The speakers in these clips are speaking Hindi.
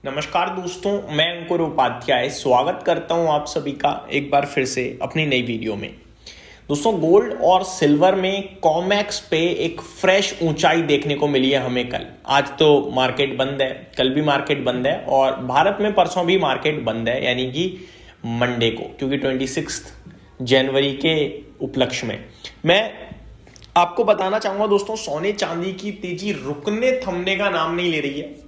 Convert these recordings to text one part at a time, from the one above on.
नमस्कार दोस्तों, मैं अंकुर उपाध्याय स्वागत करता हूं आप सभी का एक बार फिर से अपनी नई वीडियो में। दोस्तों, गोल्ड और सिल्वर में कॉमेक्स पे एक फ्रेश ऊंचाई देखने को मिली है हमें कल। आज तो मार्केट बंद है, कल भी मार्केट बंद है और भारत में परसों भी मार्केट बंद है, यानी कि मंडे को, क्योंकि 26 जनवरी के उपलक्ष्य में मैं आपको बताना चाहूंगा दोस्तों, सोने चांदी की तेजी रुकने थमने का नाम नहीं ले रही है।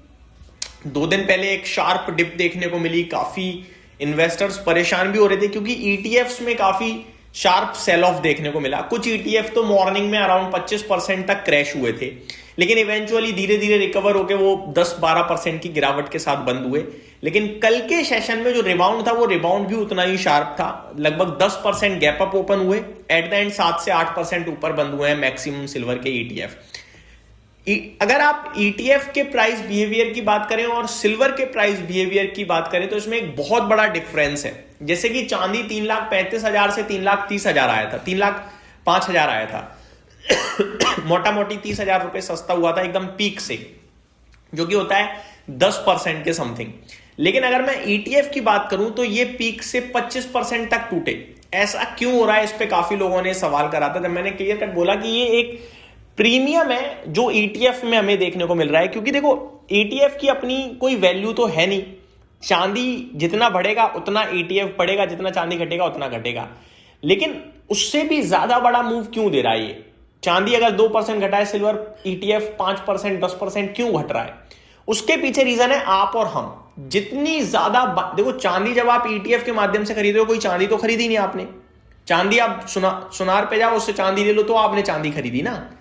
2 दिन पहले एक शार्प डिप देखने को मिली, काफी इन्वेस्टर्स परेशान भी हो रहे थे क्योंकि ईटीएफ्स में काफी शार्प सेल ऑफ देखने को मिला। कुछ ईटीएफ तो मॉर्निंग में अराउंड 25% तक क्रैश हुए थे, लेकिन इवेंचुअली धीरे धीरे रिकवर होकर वो 10-12% की गिरावट के साथ बंद हुए। लेकिन कल के सेशन में जो रिबाउंड था वो रिबाउंड भी उतना ही शार्प था, लगभग 10% गैप अप ओपन हुए। एट द एंड 7 से 8% ऊपर बंद हुए हैं मैक्सिमम सिल्वर के ईटीएफ। अगर आप ईटीएफ के प्राइस बिहेवियर की बात करें और सिल्वर के प्राइस बिहेवियर की बात करें तो इसमें एक बहुत बड़ा डिफरेंस है। जैसे कि चांदी 3,35,000 से 3,30,000 आया था, 3,05,000 आया था मोटा मोटी 30,000 रुपए सस्ता हुआ था एकदम पीक से, जो कि होता है 10% के समथिंग। लेकिन अगर मैं ईटीएफ की बात करूं तो ये पीक से 25% तक टूटे। ऐसा क्यों हो रहा है, इस पे काफी लोगों ने सवाल करा था। जब मैंने क्लियर कट बोला कि ये एक प्रीमियम है जो ईटीएफ में हमें देखने को मिल रहा है, क्योंकि देखो ईटीएफ की अपनी कोई वैल्यू तो है नहीं। चांदी जितना बढ़ेगा उतना ईटीएफ बढ़ेगा, जितना चांदी घटेगा उतना घटेगा। लेकिन उससे भी ज्यादा बड़ा मूव क्यों दे रहा है ये? चांदी अगर 2% घटा है, सिल्वर ईटीएफ 5% 10% क्यों घट रहा है? उसके पीछे रीजन है आप और हम। जितनी ज्यादा देखो, चांदी जब आप ईटीएफ के माध्यम से खरीदे हो, कोई चांदी तो खरीदी नहीं आपने। चांदी आप सुनार पे जाओ, उससे चांदी ले लो तो आपने चांदी खरीदी ना।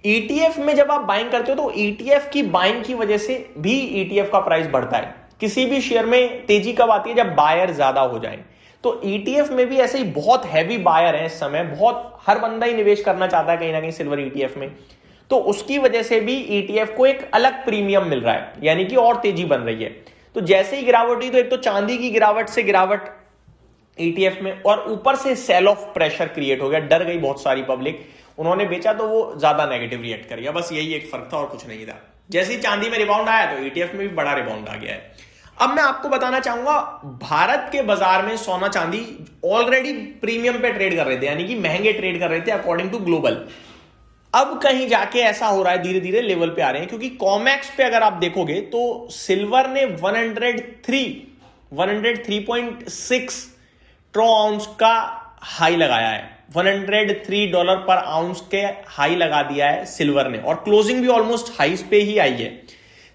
ईटीएफ में जब आप बाइंग करते हो तो ईटीएफ की बाइंग की वजह से भी ईटीएफ का प्राइस बढ़ता है। किसी भी शेयर में तेजी कब आती है? जब बायर ज्यादा हो जाए। तो ईटीएफ में भी ऐसे ही बहुत हैवी बायर है इस समय, बहुत हर बंदा ही निवेश करना चाहता है कहीं ना कहीं सिल्वर ईटीएफ में। तो उसकी वजह से भी ईटीएफ को एक अलग प्रीमियम मिल रहा है, यानी कि और तेजी बन रही है। तो जैसे ही गिरावट हुई तो एक तो चांदी की गिरावट से गिरावट ईटीएफ में, और ऊपर से सेल ऑफ प्रेशर क्रिएट हो गया। डर गई बहुत सारी पब्लिक, उन्होंने बेचा तो वो ज्यादा नेगेटिव रिएक्ट कर गया। बस यही एक फर्क था और कुछ नहीं था। जैसे ही चांदी में रिबाउंड आया तो ईटीएफ में भी बड़ा रिबाउंड आ गया है। अब मैं आपको बताना चाहूंगा, भारत के बाजार में सोना चांदी ऑलरेडी प्रीमियम पे ट्रेड कर रहे थे, यानी कि महंगे ट्रेड कर रहे थे अकॉर्डिंग टू ग्लोबल। अब कहीं जाके ऐसा हो रहा है, धीरे धीरे लेवल पे आ रहे हैं, क्योंकि कॉमेक्स पे अगर आप देखोगे तो सिल्वर ने 103.6 ट्रो आउंस का हाई लगाया है। $103 पर आउंस के हाई लगा दिया है सिल्वर ने, और क्लोजिंग भी ऑलमोस्ट हाईस पे ही आई है।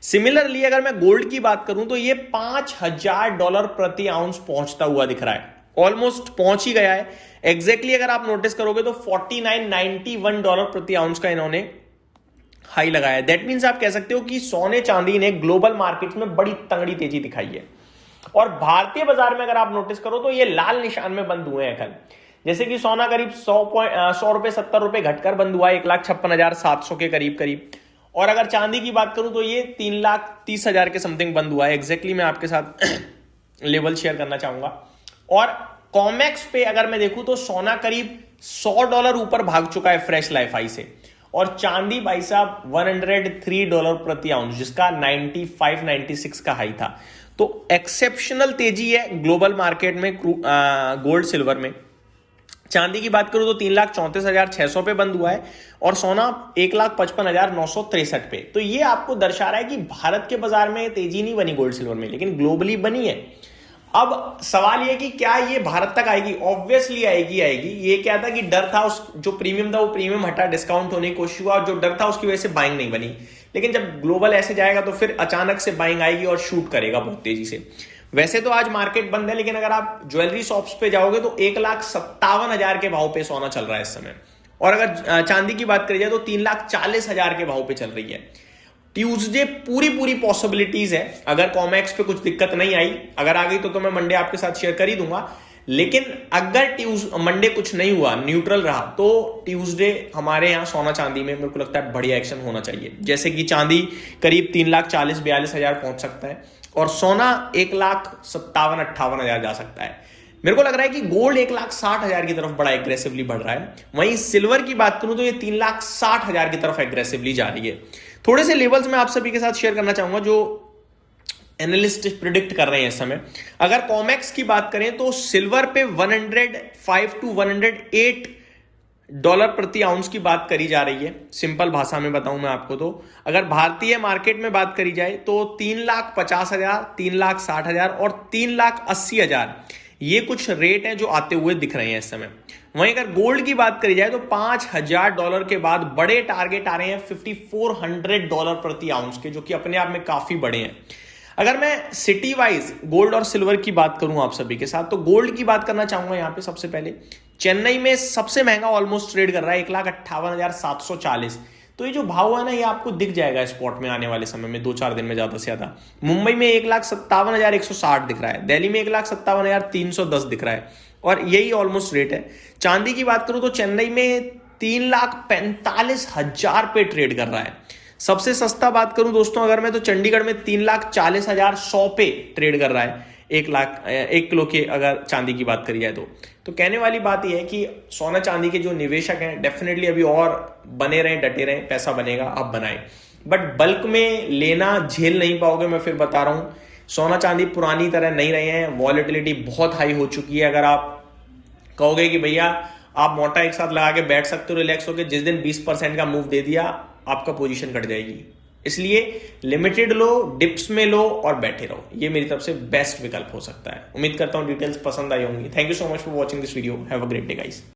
सिमिलरली अगर मैं गोल्ड की बात करूं तो ये $5,000 प्रति आउंस पहुंचता हुआ दिख रहा है, ऑलमोस्ट पहुंच ही गया है। एग्जैक्टली अगर आप नोटिस करोगे तो $49.91 प्रति आउंस का इन्होंने हाई लगाया है। दैट मीन्स आप कह सकते हो कि सोने चांदी ने ग्लोबल मार्केट्स में बड़ी तंगड़ी तेजी दिखाई है। और भारतीय बाजार में अगर आप नोटिस करो तो ये लाल निशान में बंद हुए हैं कल। जैसे कि सोना करीब 100 रुपए 70 रुपए घटकर बंद हुआ है 1,56,700 के करीब करीब। और अगर चांदी की बात करूं तो ये 3,30,000 के समथिंग बंद हुआ है। एग्जैक्टली मैं आपके साथ लेवल शेयर करना चाहूंगा। और कॉमेक्स पे अगर मैं देखूं तो सोना करीब $100 ऊपर भाग चुका है फ्रेश लाइफ हाई से, और चांदी भाई साहब $103 प्रति आउंस, जिसका 95-96 का हाई था। तो एक्सेप्शनल तेजी है ग्लोबल मार्केट में गोल्ड सिल्वर में। चांदी की बात करूं तो 3,34,600 पे बंद हुआ है, और सोना 1,55,963 पे। तो ये आपको दर्शा रहा है कि भारत के बाजार में तेजी नहीं बनी गोल्ड सिल्वर में, लेकिन ग्लोबली बनी है। अब सवाल ये कि क्या ये भारत तक आएगी? ऑब्वियसली आएगी। ये क्या था कि डर था, उस जो प्रीमियम था वो प्रीमियम हटा, डिस्काउंट होने की कोशिश हुआ, और जो डर था उसकी वजह से बाइंग नहीं बनी। लेकिन जब ग्लोबल ऐसे जाएगा तो फिर अचानक से बाइंग आएगी और शूट करेगा बहुत तेजी से। वैसे तो आज मार्केट बंद है, लेकिन अगर आप ज्वेलरी शॉप्स पे जाओगे तो 1,57,000 के भाव पे सोना चल रहा है इस समय। और अगर चांदी की बात करी जाए तो 3,40,000 के भाव पे चल रही है। ट्यूसडे पूरी पॉसिबिलिटीज है, अगर कॉमेक्स पे कुछ दिक्कत नहीं आई। अगर आ गई तो मैं मंडे आपके साथ शेयर कर ही दूंगा। लेकिन अगर मंडे कुछ नहीं हुआ, न्यूट्रल रहा, तो ट्यूसडे हमारे यहाँ सोना चांदी में मेरे को लगता है बढ़िया एक्शन होना चाहिए। जैसे कि चांदी करीब 3,40,42,000 पहुंच सकता है, और सोना 1,57,58,000 जा सकता है। मेरे को लग रहा है कि गोल्ड 1,60,000 की तरफ बड़ा एग्रेसिवली बढ़ रहा है। वहीं सिल्वर की बात करूं तो ये 3,60,000 की तरफ एग्रेसिवली जा रही है। थोड़े से लेवल्स मैं आप सभी के साथ शेयर करना चाहूंगा जो एनालिस्ट प्रिडिक्ट कर रहे हैं इस समय। अगर कॉमेक्स की बात करें तो सिल्वर पे 105 टू 108 डॉलर प्रति आउंस की बात करी जा रही है। सिंपल भाषा में बताऊं मैं आपको तो अगर भारतीय मार्केट में बात करी जाए तो 3,50,000, 3,60,000 और 3,80,000 ये कुछ रेट हैं जो आते हुए दिख रहे हैं इस समय। वहीं अगर गोल्ड की बात करी जाए तो $5,000 के बाद बड़े टारगेट आ रहे हैं $5,400 प्रति आउंस के, जो कि अपने आप में काफी बड़े हैं। अगर मैं सिटी वाइज गोल्ड और सिल्वर की बात करूं आप सभी के साथ, तो गोल्ड की बात करना चाहूंगा यहां पे। सबसे पहले चेन्नई में सबसे महंगा ऑलमोस्ट ट्रेड कर रहा है 1,58,740। तो ये जो भाव है ना, ये आपको दिख जाएगा स्पॉट में आने वाले समय में 2-4 दिन में ज्यादा से ज्यादा। मुंबई में 1,57,160 दिख रहा है, दिल्ली में 1,57,310 दिख रहा है, और यही ऑलमोस्ट रेट है। चांदी की बात करूं तो चेन्नई में 3,45,000 पे ट्रेड कर रहा है। सबसे सस्ता बात करूं दोस्तों अगर मैं, तो चंडीगढ़ में 3,40,100 पे ट्रेड कर रहा है 1 किलो के अगर चांदी की बात करी जाए तो कहने वाली बात यह है कि सोना चांदी के जो निवेशक हैं डेफिनेटली अभी और बने रहें, डटे रहें, पैसा बनेगा, आप बनाएं, बट बल्क में लेना झेल नहीं पाओगे। मैं फिर बता रहा हूं, सोना चांदी पुरानी तरह नहीं रहे हैं, वॉलेटिलिटी बहुत हाई हो चुकी है। अगर आप कहोगे कि भैया आप मोटा एक साथ लगा के बैठ सकते हो रिलैक्स होकर, जिस दिन 20% का मूव दे दिया आपका पोजीशन कट जाएगी। इसलिए लिमिटेड लो, डिप्स में लो और बैठे रहो, ये मेरी तरफ से बेस्ट विकल्प हो सकता है। उम्मीद करता हूं डिटेल्स पसंद आई होंगी। Thank you so much for watching this video. Have a great day guys.